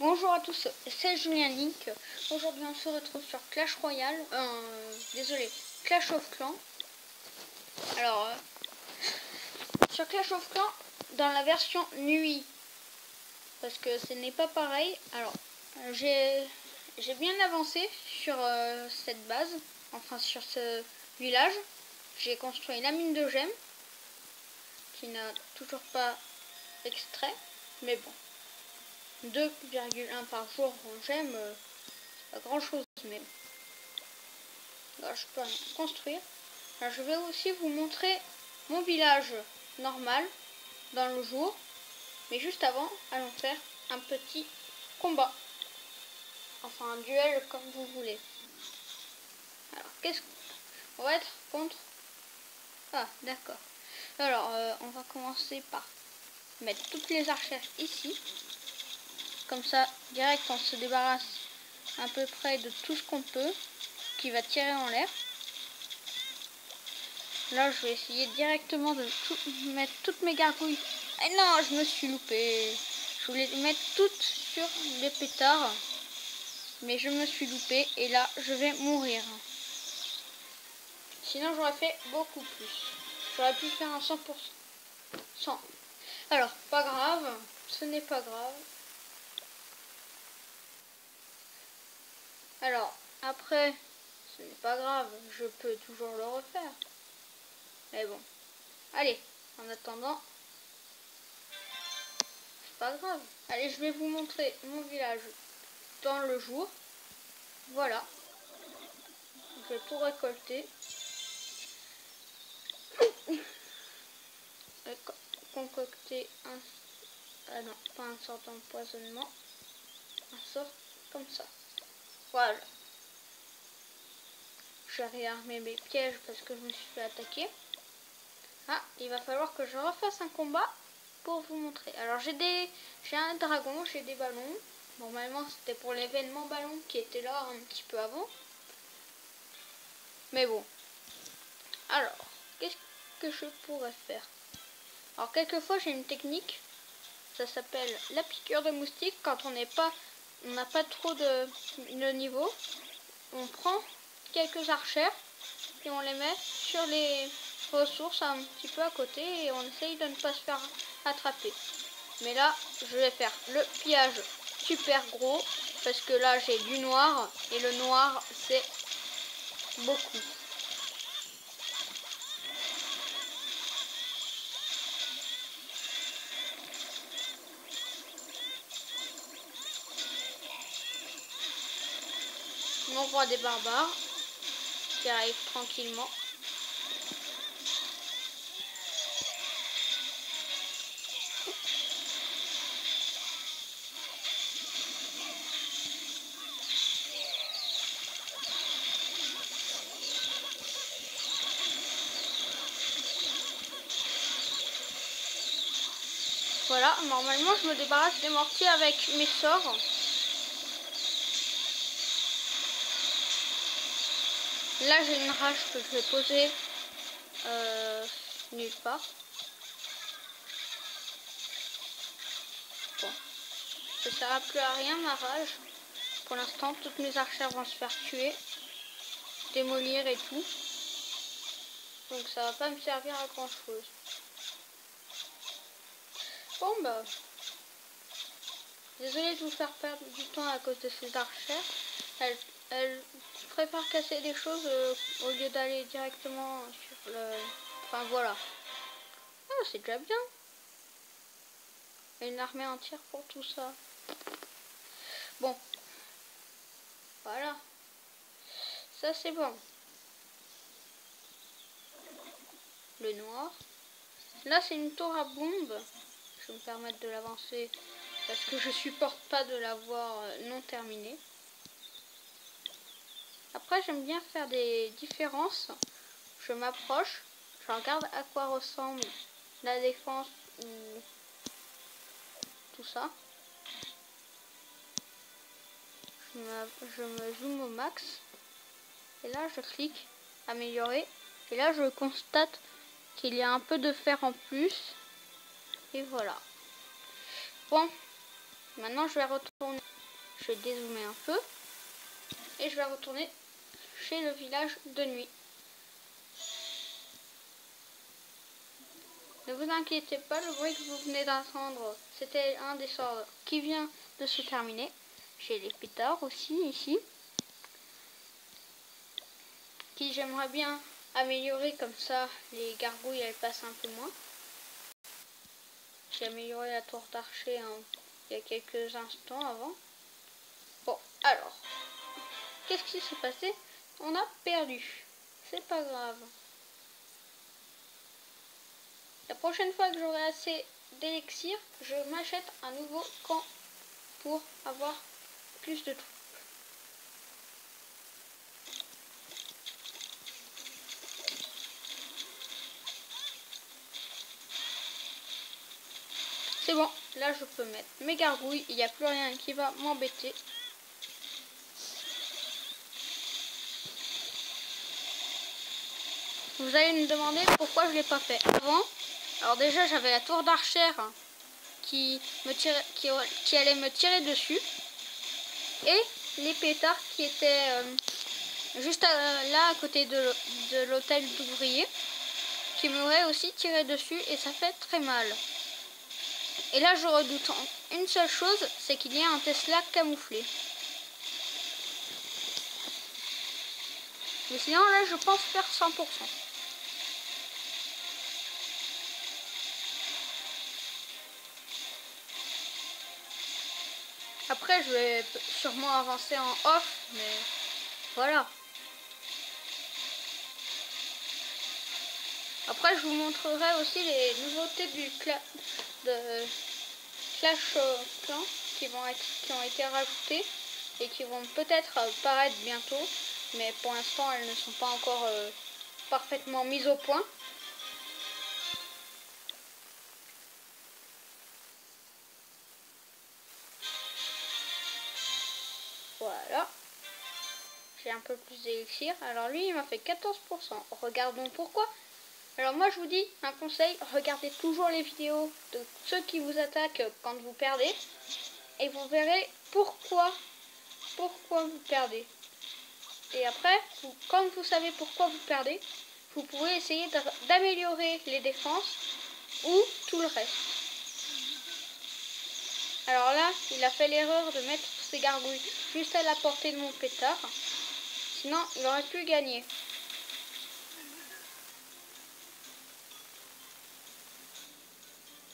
Bonjour à tous, c'est Julien Link. Aujourd'hui on se retrouve sur Clash Royale, Clash of Clans. Alors, sur Clash of Clans, dans la version nuit, parce que ce n'est pas pareil. Alors, j'ai bien avancé sur cette base, enfin sur ce village. J'ai construit la mine de gemmes, qui n'a toujours pas extrait, mais bon. 2,1 par jour en gemmes, c'est pas grand chose, mais là, je peux rien construire. Alors, je vais aussi vous montrer mon village normal dans le jour, mais juste avant, allons faire un petit combat, enfin un duel comme vous voulez. Alors, qu'est-ce qu'on va être contre? Ah, d'accord. Alors, on va commencer par mettre toutes les archères ici. Comme ça, direct, on se débarrasse à peu près de tout ce qu'on peut, qui va tirer en l'air. Là, je vais essayer directement de mettre toutes mes gargouilles. Eh non, je me suis loupé. Je voulais les mettre toutes sur les pétards, mais je me suis loupé et là, je vais mourir. Sinon, j'aurais fait beaucoup plus. J'aurais pu faire un 100%. Alors, pas grave, ce n'est pas grave. Alors, après, ce n'est pas grave, je peux toujours le refaire. Mais bon, allez, en attendant, c'est pas grave. Allez, je vais vous montrer mon village dans le jour. Voilà, j'ai tout récolté. Concocter un... Ah non, pas un sort d'empoisonnement. Un sort comme ça. Voilà. J'ai réarmé mes pièges parce que je me suis fait attaquer. Ah, il va falloir que je refasse un combat pour vous montrer. Alors j'ai un dragon, j'ai des ballons. Normalement c'était pour l'événement ballon qui était là un petit peu avant. Mais bon. Alors, qu'est-ce que je pourrais faire? Alors quelquefois j'ai une technique. Ça s'appelle la piqûre de moustique. Quand on n'a pas trop de niveau, on prend quelques archères et on les met sur les ressources un petit peu à côté et on essaye de ne pas se faire attraper. Mais là, je vais faire le pillage super gros parce que là j'ai du noir et le noir c'est beaucoup. Mon roi des barbares qui arrive tranquillement. Voilà, normalement je me débarrasse des mortiers avec mes sorts. Là j'ai une rage que je vais poser nulle part. Bon, ça sert plus à rien ma rage. Pour l'instant, toutes mes archères vont se faire tuer, démolir et tout. Donc ça va pas me servir à grand chose. Bon bah, désolé de vous faire perdre du temps à cause de ces archères. Elles préfèrent casser des choses au lieu d'aller directement sur le... Enfin voilà. Ah, c'est déjà bien. Et une armée entière pour tout ça. Bon. Voilà. Ça c'est bon. Le noir. Là c'est une tour à bombe. Je vais me permettre de l'avancer parce que je supporte pas de l'avoir non terminée. Après j'aime bien faire des différences. Je m'approche, je regarde à quoi ressemble la défense ou tout ça. Je me zoome au max. Et là je clique améliorer. Et là je constate qu'il y a un peu de fer en plus. Et voilà. Bon, Maintenant, je vais retourner. Je vais dézoomer un peu. Et je vais retourner chez le village de nuit. Ne vous inquiétez pas, le bruit que vous venez d'entendre, c'était un des sorts qui vient de se terminer. J'ai les pétards aussi ici, qui j'aimerais bien améliorer, comme ça les gargouilles elles passent un peu moins. J'ai amélioré la tour d'archer il y a quelques instants avant. Bon, alors, qu'est-ce qui s'est passé? On a perdu. C'est pas grave. La prochaine fois que j'aurai assez d'élixir, je m'achète un nouveau camp pour avoir plus de troupes. C'est bon, là je peux mettre mes gargouilles, il n'y a plus rien qui va m'embêter. Vous allez me demander pourquoi je ne l'ai pas fait avant. Alors déjà j'avais la tour d'archère qui allait me tirer dessus. Et les pétards qui étaient juste là à côté de l'hôtel d'ouvrier, qui m'auraient aussi tiré dessus et ça fait très mal. Et là je redoute une seule chose, c'est qu'il y a un Tesla camouflé. Mais sinon là je pense faire 100%. Après je vais sûrement avancer en off, mais voilà. Après je vous montrerai aussi les nouveautés de Clash Clans qui ont été rajoutées et qui vont peut-être paraître bientôt, mais pour l'instant elles ne sont pas encore parfaitement mises au point. Voilà. J'ai un peu plus d'élixir. Alors lui il m'a fait 14%. Regardons pourquoi. Alors moi je vous dis un conseil, regardez toujours les vidéos de ceux qui vous attaquent quand vous perdez. Et vous verrez pourquoi vous perdez. Et après, quand vous savez pourquoi vous perdez, vous pouvez essayer d'améliorer les défenses ou tout le reste. Alors là, il a fait l'erreur de mettre ses gargouilles juste à la portée de mon pétard. Sinon, il aurait pu gagner.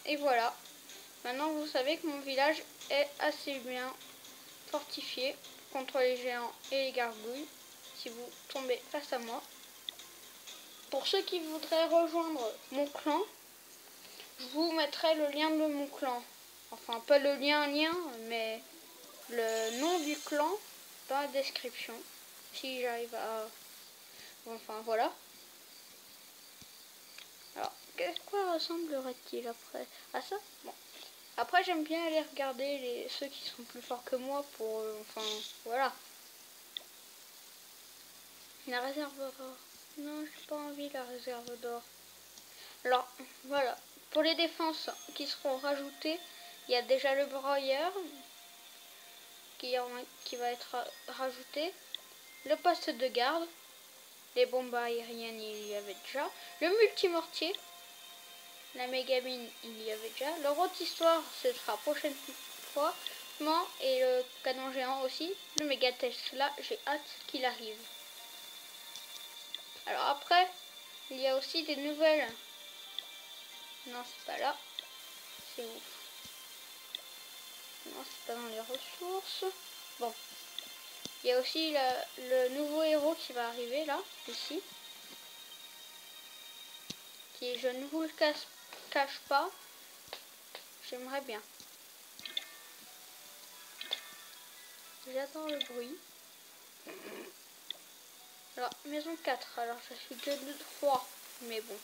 Et voilà. Maintenant, vous savez que mon village est assez bien fortifié contre les géants et les gargouilles. Si vous tombez face à moi. Pour ceux qui voudraient rejoindre mon clan, je vous mettrai le lien de mon clan. Enfin, pas le lien, mais le nom du clan dans la description. Si j'arrive à... Enfin, voilà. Alors, quoi ressemblerait-il après à ça? Bon. Après, j'aime bien aller regarder ceux qui sont plus forts que moi pour... enfin, voilà. La réserve d'or. Non, j'ai pas envie la réserve d'or. Alors, voilà. Pour les défenses qui seront rajoutées, il y a déjà le broyeur qui va être rajouté. Le poste de garde. Les bombes aériennes, il y avait déjà. Le multimortier. La mégamine, il y avait déjà. Le rôtissoir, ce sera prochaine fois. Et le canon géant aussi. Le méga Tesla, j'ai hâte qu'il arrive. Alors après, il y a aussi des nouvelles. Non, c'est pas là. C'est où? Non, c'est pas dans les ressources. Bon. Il y a aussi le nouveau héros qui va arriver là, ici. Qui, je ne vous le cache pas. J'aimerais bien. J'attends le bruit. Alors, maison 4. Alors, je suis que de 3. Mais bon.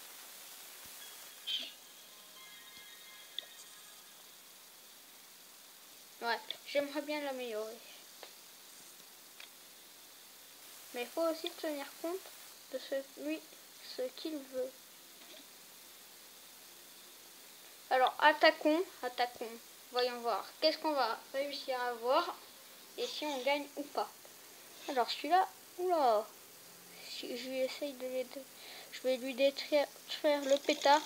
Ouais, j'aimerais bien l'améliorer. Mais il faut aussi tenir compte de ce qu'il veut. Alors, attaquons. voyons voir. Qu'est-ce qu'on va réussir à avoir et si on gagne ou pas. Alors celui-là, oula, si je lui essaye de l'aider, je vais lui détruire le pétard.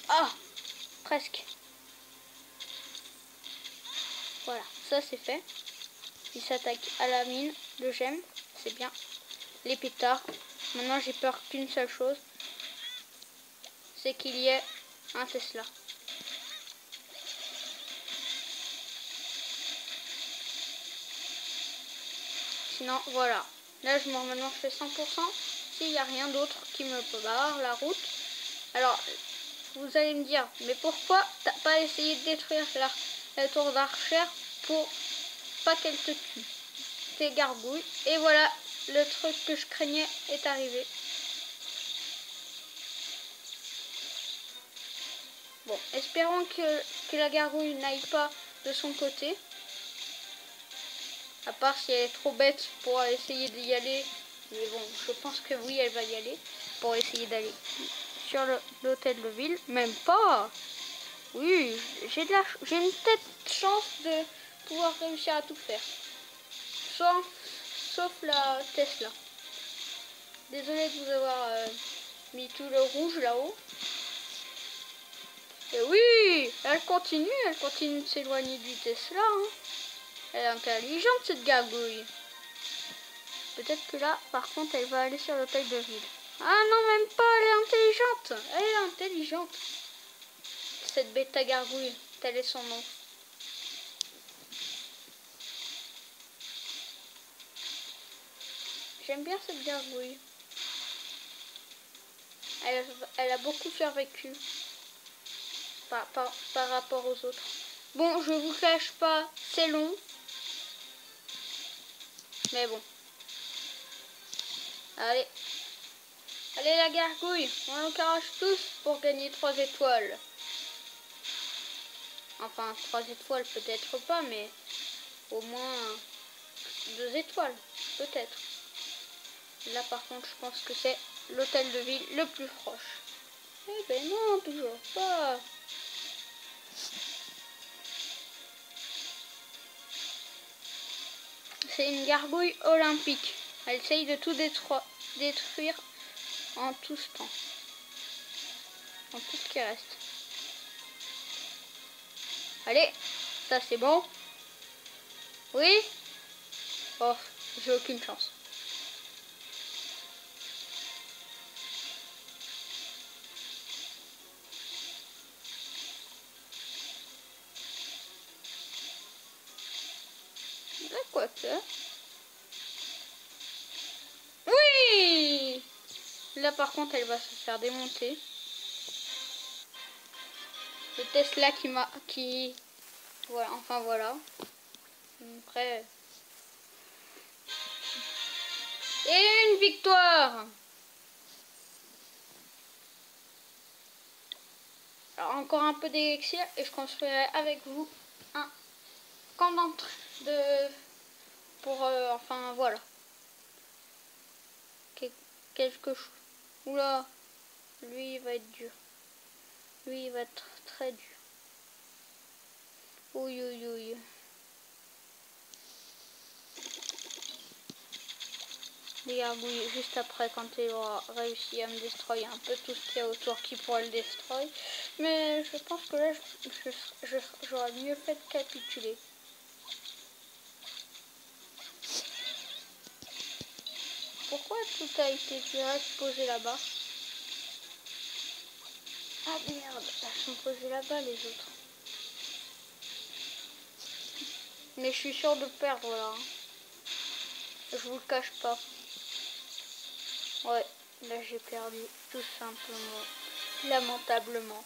Ah, presque. Voilà, ça c'est fait. Il s'attaque à la mine, le gemme, c'est bien. Les pétards. Maintenant j'ai peur qu'une seule chose, c'est qu'il y ait un Tesla. Sinon, voilà. Là, maintenant, je fais 100%. S'il n'y a rien d'autre qui me peut barrer la route. Alors, vous allez me dire, mais pourquoi t'as pas essayé de détruire la tour d'archère pour pas qu'elle te tue? Tes gargouilles. Et voilà, le truc que je craignais est arrivé. Bon, espérons que la gargouille n'aille pas de son côté. À part si elle est trop bête pour essayer d'y aller. Mais bon, je pense que oui, elle va y aller. Pour essayer d'aller sur l'hôtel de ville. Même pas. Oui, j'ai une petite chance de pouvoir réussir à tout faire. Sauf la Tesla. Désolée de vous avoir mis tout le rouge là-haut. Et oui, elle continue de s'éloigner du Tesla. Hein. Elle est intelligente cette gargouille. Peut-être que là, par contre, elle va aller sur l'hôtel de ville. Ah non, même pas, elle est intelligente. Elle est intelligente. Cette bêta gargouille, tel est son nom. J'aime bien cette gargouille. Elle a beaucoup survécu par rapport aux autres. Bon, je vous cache pas, c'est long. Mais bon. Allez. Allez la gargouille, on encourage tous pour gagner 3 étoiles. Enfin, 3 étoiles peut-être pas, mais au moins 2 étoiles, peut-être. Là par contre, je pense que c'est l'hôtel de ville le plus proche. Eh ben non, toujours pas. C'est une gargouille olympique. Elle essaye de tout détruire en tout ce temps. En tout ce qui reste. Allez, ça c'est bon. Oui. Oh, j'ai aucune chance. Quoi que. Oui. Là par contre elle va se faire démonter. Le Tesla qui voilà, enfin voilà. Après. Et une victoire. Alors encore un peu d'élixir et je construirai avec vous un camp d'entrée pour enfin voilà. Quelque chose. Oula, lui il va être dur. Lui il va être très dur. Oui, oui, oui. Les gargouilles juste après quand il aura réussi à me destroyer un peu tout ce qu'il y a autour qui pourra le destroyer. Mais je pense que là j'aurais mieux fait de capituler. Pourquoi tout a été direct posé là-bas? Ah merde, elles sont posées là-bas les autres. Mais je suis sûre de perdre là. Hein. Je vous le cache pas. Ouais, là j'ai perdu tout simplement. Lamentablement.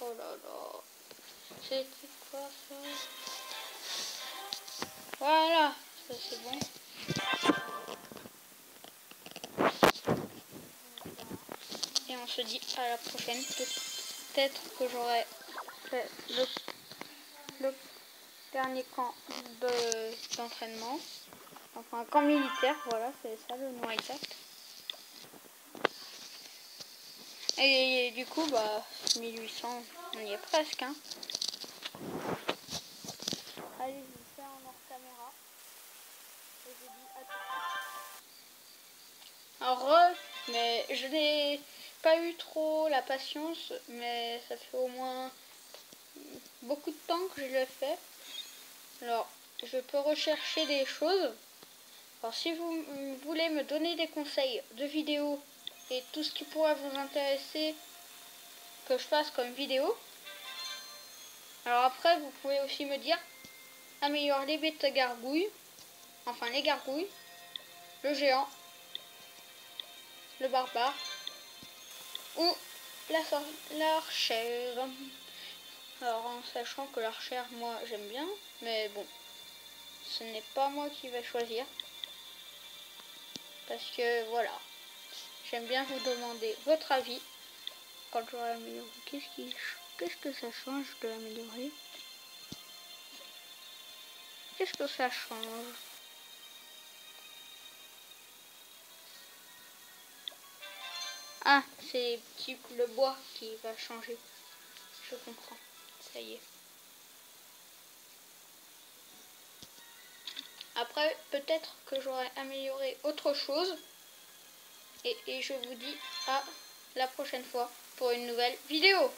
Oh là là. C'était quoi ça? Voilà, ça c'est bon. Et on se dit à la prochaine. Peut-être que j'aurai fait le dernier camp d'entraînement. Enfin, un camp militaire, voilà, c'est ça le nom exact. Et du coup, bah, 1800, on y est presque. Hein. je vous dis à tout de suite. Alors, mais je n'ai pas eu trop la patience, mais ça fait au moins beaucoup de temps que je le fais. Alors, je peux rechercher des choses. Alors, si vous voulez me donner des conseils de vidéos et tout ce qui pourrait vous intéresser que je fasse comme vidéo, alors après, vous pouvez aussi me dire améliore les bêtes gargouilles, enfin les gargouilles, le géant, le barbare ou l'archère. Alors en sachant que l'archère, moi j'aime bien, mais bon, ce n'est pas moi qui vais choisir. Parce que voilà, j'aime bien vous demander votre avis quand j'aurai amélioré. Qu'est-ce que ça change de l'améliorer? Qu'est-ce que ça change? Ah, c'est le bois qui va changer. Je comprends. Ça y est. Après, peut-être que j'aurai amélioré autre chose. Et je vous dis à la prochaine fois pour une nouvelle vidéo.